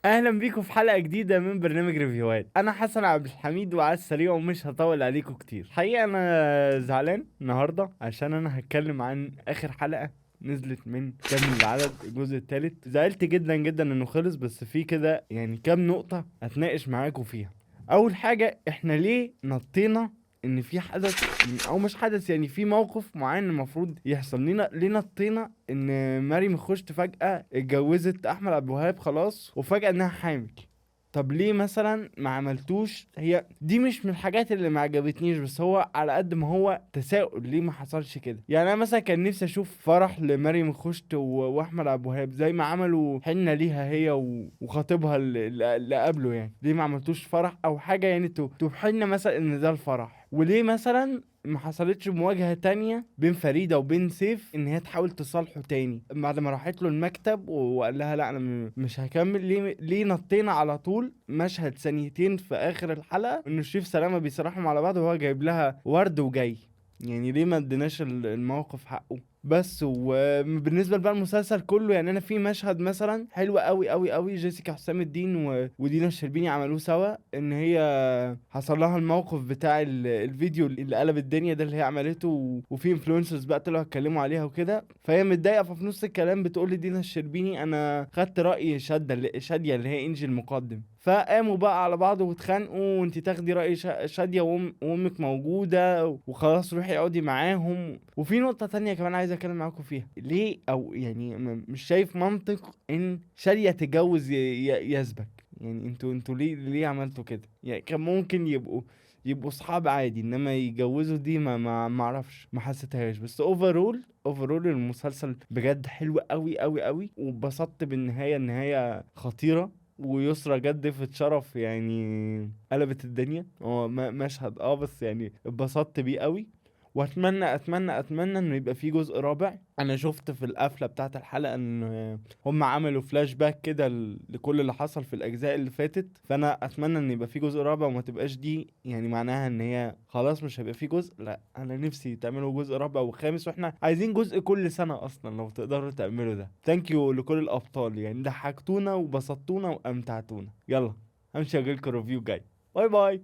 اهلا بيكم في حلقه جديده من برنامج ريفيوهات. انا حسن عبد الحميد وعلى السريع ومش هطول عليكم كتير. حقيقه انا زعلان النهارده عشان انا هتكلم عن اخر حلقه نزلت من كامل العدد، الجزء الثالث. زعلت جدا جدا انه خلص، بس في كده يعني كام نقطه اتناقش معاكم فيها. اول حاجه، احنا ليه نطينا ان في حدث او مش حدث، يعني في موقف معين المفروض يحصل لينا؟ ليه نطينا ان مريم خشت فجأة اتجوزت احمد عبد الوهاب خلاص وفجأة انها حامل؟ طب ليه مثلا ما عملتوش؟ هي دي مش من الحاجات اللي ما عجبتنيش، بس هو على قد ما هو تساؤل ليه ما حصلش كده. يعني انا مثلا كان نفسي اشوف فرح لمريم خشت واحمد عبد الوهاب زي ما عملوا حنة ليها هي وخطيبها اللي قبله. يعني ليه ما عملتوش فرح او حاجه يعني تبحلنا مثلا ان ده الفرح؟ وليه مثلا ما حصلتش مواجهة تانية بين فريدة وبين سيف ان هي تحاول تصالحه تاني بعد ما راحت له المكتب وقال لها لا انا مش هكمل؟ ليه نطينا على طول مشهد ثانيتين في اخر الحلقة انه شريف سلامة بيصرحهم على بعض وهو جايب لها ورد وجاي؟ يعني ليه ما اديناش الموقف حقه؟ بس وبالنسبه بقى المسلسل كله، يعني انا في مشهد مثلا حلو قوي قوي قوي جيسيكا حسام الدين ودينا الشربيني عملوه سوا، ان هي حصل لها الموقف بتاع الفيديو اللي قلب الدنيا ده اللي هي عملته وفي انفلونسرز بقى طلعوا اتكلموا عليها وكده، فهي متضايقه، ففي نص الكلام بتقول لدينا الشربيني انا خدت راي شاديه اللي هي انجي المقدم. فقاموا بقى على بعض واتخانقوا، وانت تاخدي راي شاديه وامك موجوده وخلاص روحي اقعدي معاهم. وفي نقطه تانية كمان عايز اتكلم معاكم فيها، ليه او يعني مش شايف منطق ان شاديه تتجوز يزبك؟ يعني انتوا ليه عملتوا كده؟ يعني كان ممكن يبقوا صحاب عادي، انما يتجوزوا دي ما اعرفش، ما حسيتهاش. بس اوفرول المسلسل بجد حلو قوي قوي قوي، واتبسطت بالنهايه، النهايه خطيره. ويسرا جت ضيفة شرف، يعني قلبت الدنيا. هو مشهد بس يعني اتبسطت بيه قوي. واتمنى انه يبقى فيه جزء رابع. انا شفت في القفله بتاعت الحلقه ان هم عملوا فلاش باك كده لكل اللي حصل في الاجزاء اللي فاتت، فانا اتمنى ان يبقى فيه جزء رابع وما تبقاش دي يعني معناها ان هي خلاص مش هيبقى فيه جزء. لا، انا نفسي تعملوا جزء رابع وخامس، واحنا عايزين جزء كل سنه اصلا لو تقدروا تعملوا ده. ثانك يو لكل الابطال، يعني ضحكتونا وبسطتونا وامتعتونا. يلا همشي اجيلكوا ريفيو جاي. باي باي.